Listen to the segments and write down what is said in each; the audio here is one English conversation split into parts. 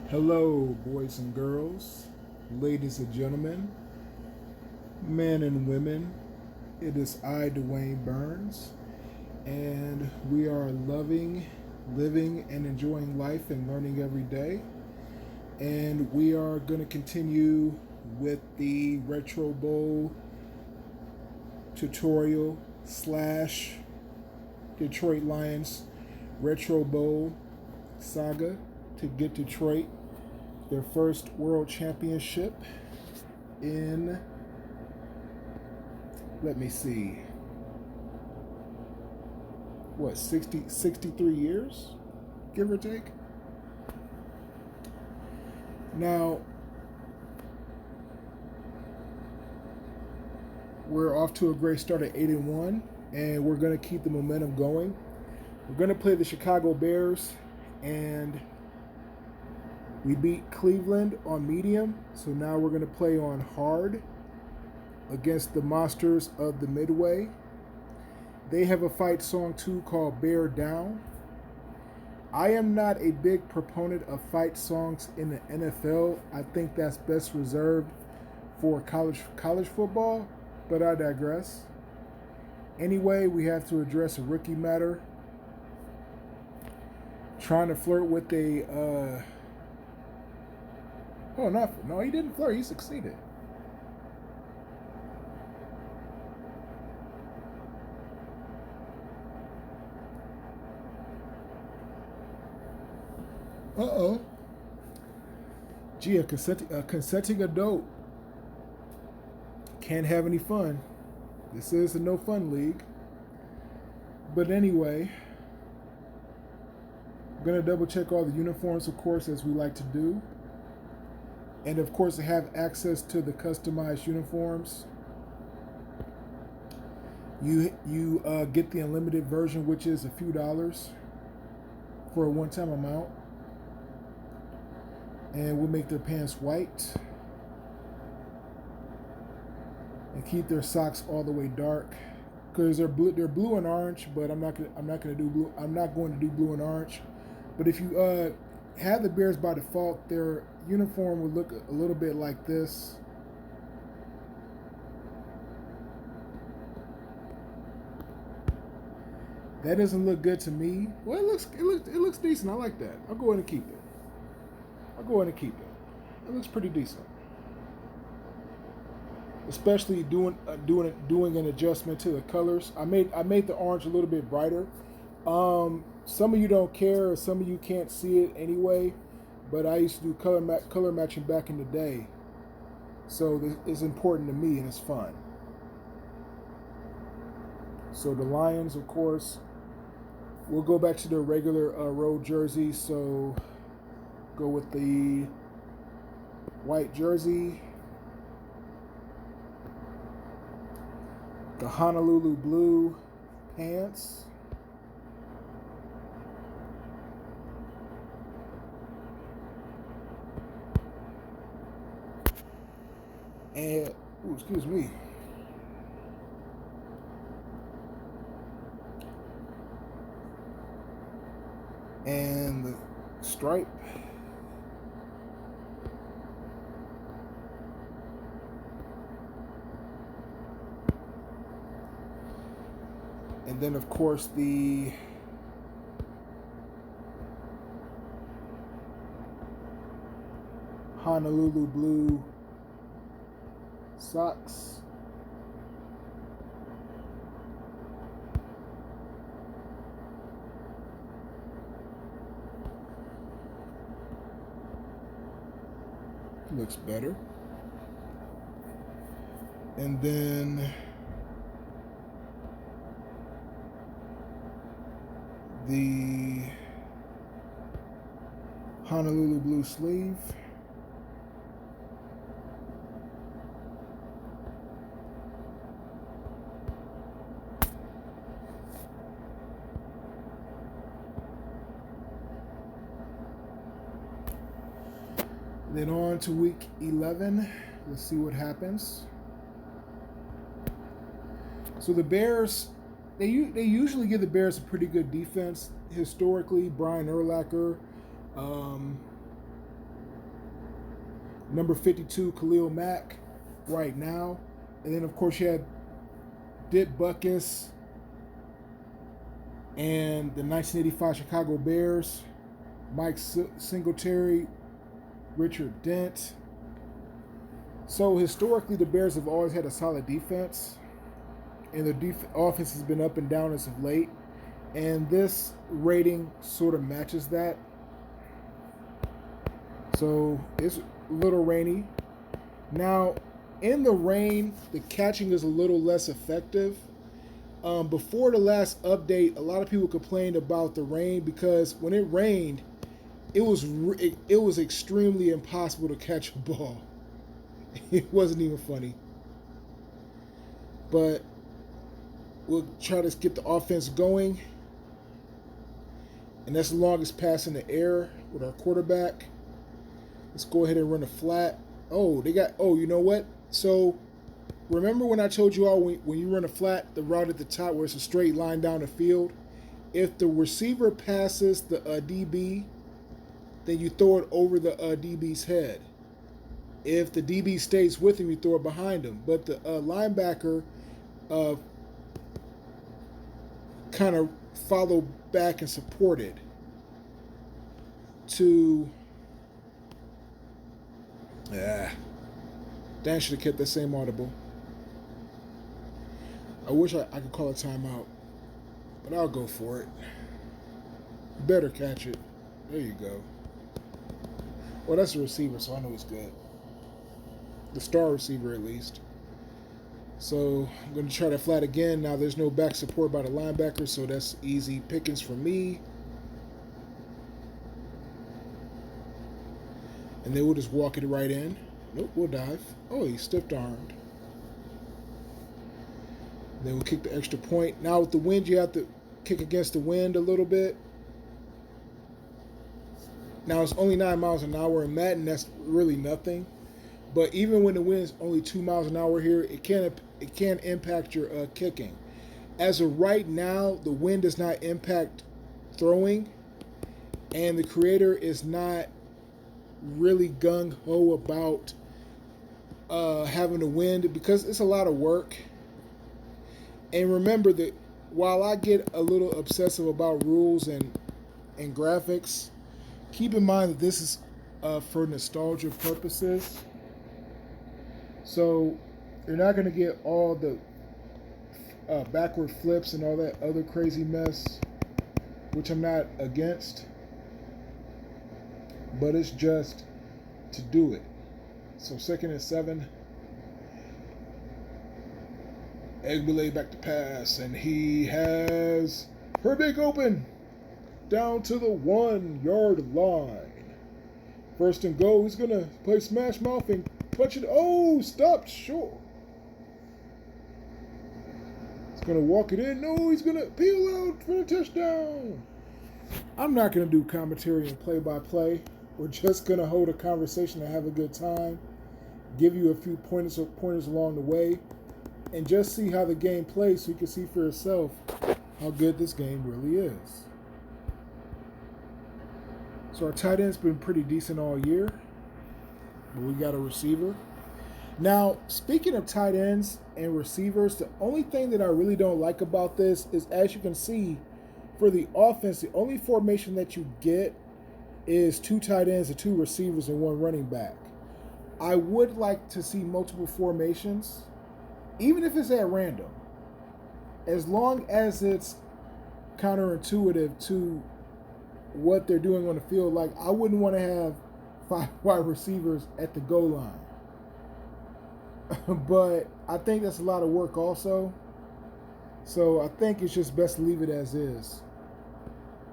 Hello, boys and girls, ladies and gentlemen, men and women. It is I, Dwayne Burns, and we are loving, living, and enjoying life and learning every day. And we are going to continue with the Retro Bowl tutorial slash Detroit Lions Retro Bowl saga to get Detroit their first world championship in, let me see, what, 63 years, give or take. Now, we're off to a great start at 8-1, and we're going to keep the momentum going. We're going to play the Chicago Bears, and we beat Cleveland on medium, so now we're going to play on hard against the monsters of the Midway. They have a fight song too called Bear Down. I am not a big proponent of fight songs in the NFL. I think that's best reserved for college football, but I digress. Anyway, we have to address a rookie matter. Trying to flirt with a no, he didn't flirt. He succeeded. Uh-oh. Gee, a consenting adult can't have any fun. This is a no fun league. But anyway, I'm going to double check all the uniforms, of course, as we like to do. And of course, to have access to the customized uniforms, you get the unlimited version, which is a few dollars for a one-time amount. And we'll make their pants white and keep their socks all the way dark, because they're blue and orange. But I'm not going to do blue and orange. But if you have the Bears by default, their uniform would look a little bit like this. That doesn't look good to me. Well, it looks decent. I like that. I'll go ahead and keep it. It looks pretty decent, especially doing an adjustment to the colors. I made the orange a little bit brighter. Some of you don't care, or some of you can't see it anyway. But I used to do color matching back in the day, so this is important to me and it's fun. So the Lions, of course, we'll go back to their regular road jersey. So go with the white jersey, the Honolulu blue pants, and excuse me, and the stripe. And then, of course, the Honolulu blue socks. Looks better. And then the Honolulu blue sleeve. Then on to week 11. Let's see what happens. So the Bears, they usually give the Bears a pretty good defense historically. Brian Urlacher, Number 52, Khalil Mack, right now. And then, of course, you had Dick Butkus and the 1985 Chicago Bears, Mike Singletary, Richard Dent. So historically, the Bears have always had a solid defense, and the offense has been up and down as of late. And this rating sort of matches that. So it's a little rainy. Now, in the rain, the catching is a little less effective. Before the last update, a lot of people complained about the rain because when it rained, it was extremely impossible to catch a ball. It wasn't even funny. But we'll try to get the offense going. And that's the longest pass in the air with our quarterback. Let's go ahead and run a flat. Oh, you know what? So, remember when I told you all when you run a flat, the route at the top where it's a straight line down the field? If the receiver passes the DB, then you throw it over the DB's head. If the DB stays with him, you throw it behind him. But the linebacker kind of follow back and support it to... Dan should have kept that same audible. I wish I could call a timeout, but I'll go for it. Better catch it. There you go. Well, that's a receiver, so I know he's good. The star receiver, at least. So I'm going to try to flat again. Now there's no back support by the linebacker, so that's easy pickings for me. And then we'll just walk it right in. Nope, we'll dive. Oh, he's stiff-armed. Then we'll kick the extra point. Now with the wind, you have to kick against the wind a little bit. Now it's only 9 miles an hour in Madden. That's really nothing. But even when the wind's only 2 miles an hour here, it can impact your kicking. As of right now, the wind does not impact throwing, and the creator is not really gung-ho about having the wind because it's a lot of work. And remember that while I get a little obsessive about rules and graphics, keep in mind that this is for nostalgia purposes. So you're not going to get all the backward flips and all that other crazy mess, which I'm not against, but it's just to do it. So 2nd and 7. Egbele back to pass, and he has Herbig open down to the 1 yard line. 1st and goal. He's going to play smash mouth and punch it. Oh, stopped short. He's going to walk it in. No, he's going to peel out for a touchdown. I'm not going to do commentary and play-by-play. We're just going to hold a conversation and have a good time, give you a few pointers along the way, and just see how the game plays so you can see for yourself how good this game really is. So our tight end's been pretty decent all year, but we got a receiver. Now, speaking of tight ends and receivers, the only thing that I really don't like about this is, as you can see, for the offense, the only formation that you get is 2 tight ends and 2 receivers and 1 running back. I would like to see multiple formations, even if it's at random, as long as it's counterintuitive to what they're doing on the field. Like, I wouldn't want to have 5 wide receivers at the goal line. But I think that's a lot of work also. So I think it's just best to leave it as is.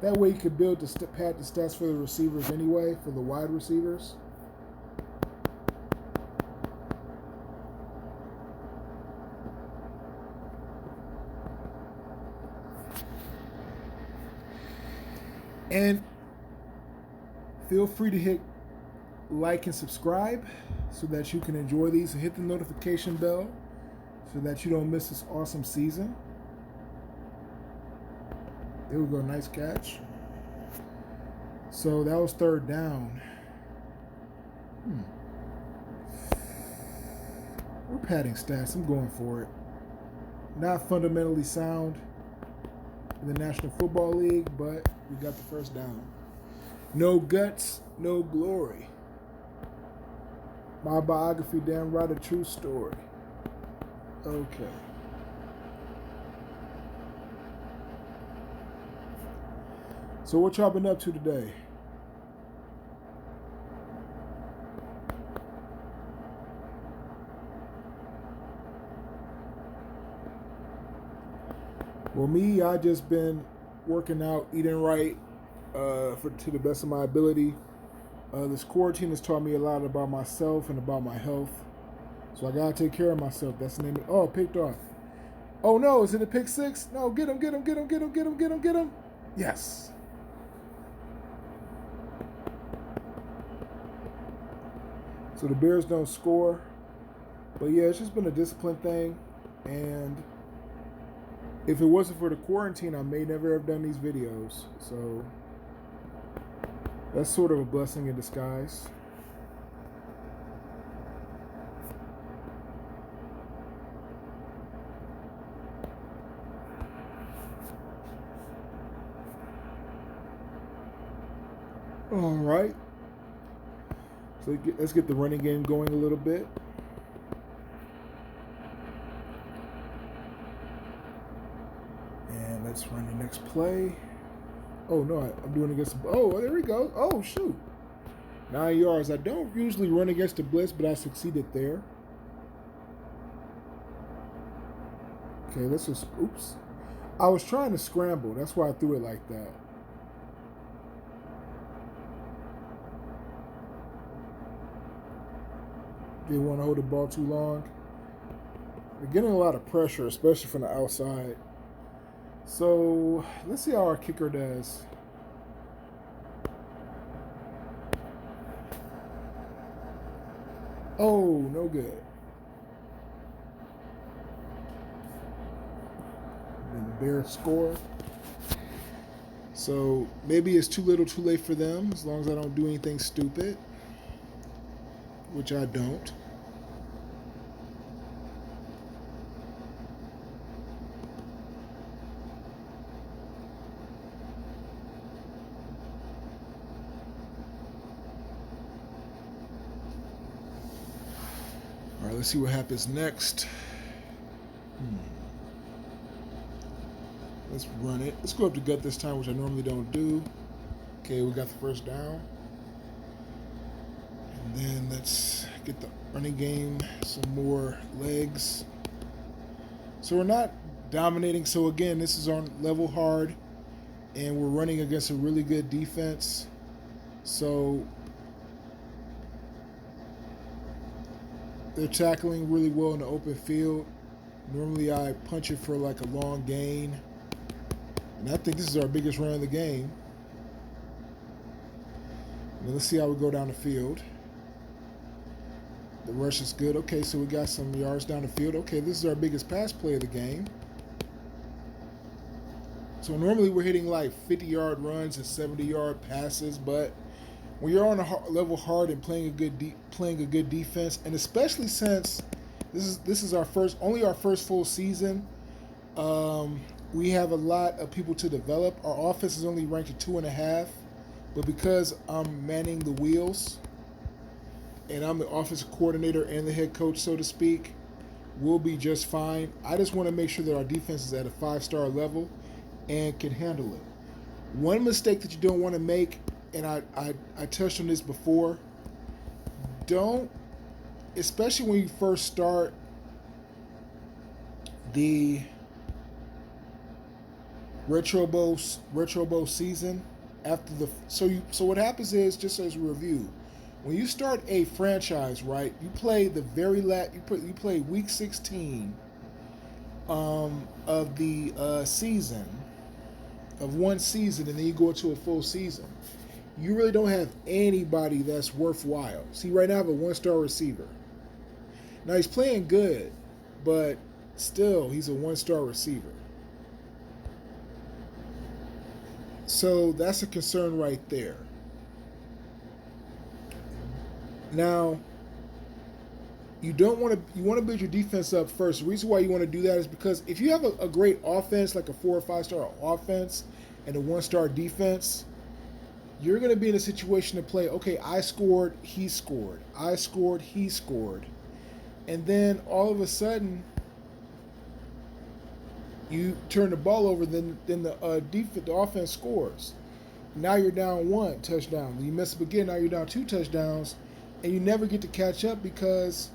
That way you can build the pad the stats for the receivers anyway, for the wide receivers. And feel free to hit like and subscribe so that you can enjoy these, and hit the notification bell so that you don't miss this awesome season. There we go, nice catch. So that was 3rd down. We're padding stats. I'm going for it. Not fundamentally sound in the National Football League, but we got the first down. No guts, no glory. My biography, damn right, a true story. Okay. So what y'all been up to today? Well, me, I just been working out, eating right, to the best of my ability. This quarantine has taught me a lot about myself and about my health. So I gotta take care of myself. That's the name of it. Oh, picked off. Oh no, is it a pick six? No, get him, get him, get him, get him, get him, get him, get him. Yes. So the Bears don't score. But yeah, it's just been a discipline thing. And if it wasn't for the quarantine, I may never have done these videos. So that's sort of a blessing in disguise. All right. So let's get the running game going a little bit. And let's run the next play. Oh, no, I'm doing against... Oh, there we go. Oh, shoot. 9 yards. I don't usually run against the blitz, but I succeeded there. Okay, let's just... Oops. I was trying to scramble. That's why I threw it like that. Didn't want to hold the ball too long. We're getting a lot of pressure, especially from the outside. So let's see how our kicker does. Oh, no good. And the Bears score. So maybe it's too little too late for them, as long as I don't do anything stupid, which I don't. All right, let's see what happens next. Let's run it. Let's go up to gut this time, which I normally don't do. Okay, we got the first down. And then let's get the running game some more legs. So we're not dominating. So again, this is on level hard, and we're running against a really good defense. So they're tackling really well in the open field. Normally I punch it for like a long gain. And I think this is our biggest run of the game. Now let's see how we go down the field. The rush is good. Okay, so we got some yards down the field. Okay, this is our biggest pass play of the game. So normally we're hitting like 50-yard runs and 70-yard passes, but when you're on a level hard and playing a good defense, and especially since this is our only our first full season, we have a lot of people to develop. Our offense is only ranked at 2.5, but because I'm manning the wheels and I'm the offensive coordinator and the head coach, so to speak, we'll be just fine. I just want to make sure that our defense is at a 5-star level and can handle it. One mistake that you don't want to make, and I touched on this before, don't, especially when you first start the Retro Bowl season, after the so what happens is, just as a review, when you start a franchise, right, you play the very you play week 16 of the season, of one season, and then you go into a full season. You really don't have anybody that's worthwhile. See, right now I have a 1-star receiver. Now he's playing good, but still he's a 1-star receiver. So that's a concern right there. Now, you want to build your defense up first. The reason why you want to do that is because if you have a great offense, like a 4 or 5 star offense and a 1 star defense, you're going to be in a situation to play, okay, I scored, he scored, I scored, he scored. And then all of a sudden, you turn the ball over, then the offense scores. Now you're down 1 touchdown. You mess up again, now you're down 2 touchdowns, and you never get to catch up because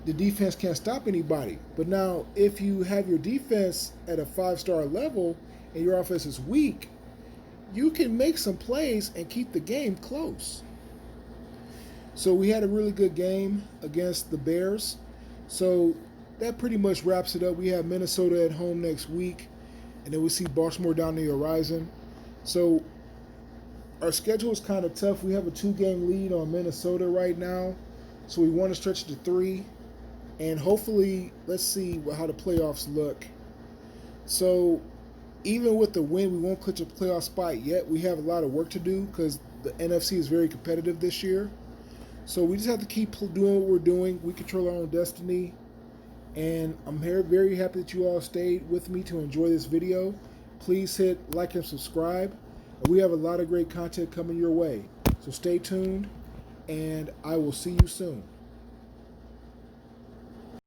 the defense can't stop anybody. But now, if you have your defense at a 5 star level and your offense is weak, you can make some plays and keep the game close. So we had a really good game against the Bears. So that pretty much wraps it up. We have Minnesota at home next week, and then we see Baltimore down the horizon. So our schedule is kind of tough. We have a 2-game lead on Minnesota right now. So we want to stretch it to 3. And hopefully, let's see how the playoffs look. So even with the win, we won't clinch a playoff spot yet. We have a lot of work to do because the NFC is very competitive this year. So we just have to keep doing what we're doing. We control our own destiny. And I'm very happy that you all stayed with me to enjoy this video. Please hit like and subscribe. And we have a lot of great content coming your way. So stay tuned, and I will see you soon.